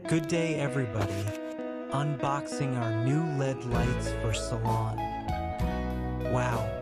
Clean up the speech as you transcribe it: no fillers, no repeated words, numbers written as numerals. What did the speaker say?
Good day, everybody. Unboxing our new LED lights for Salon. Wow,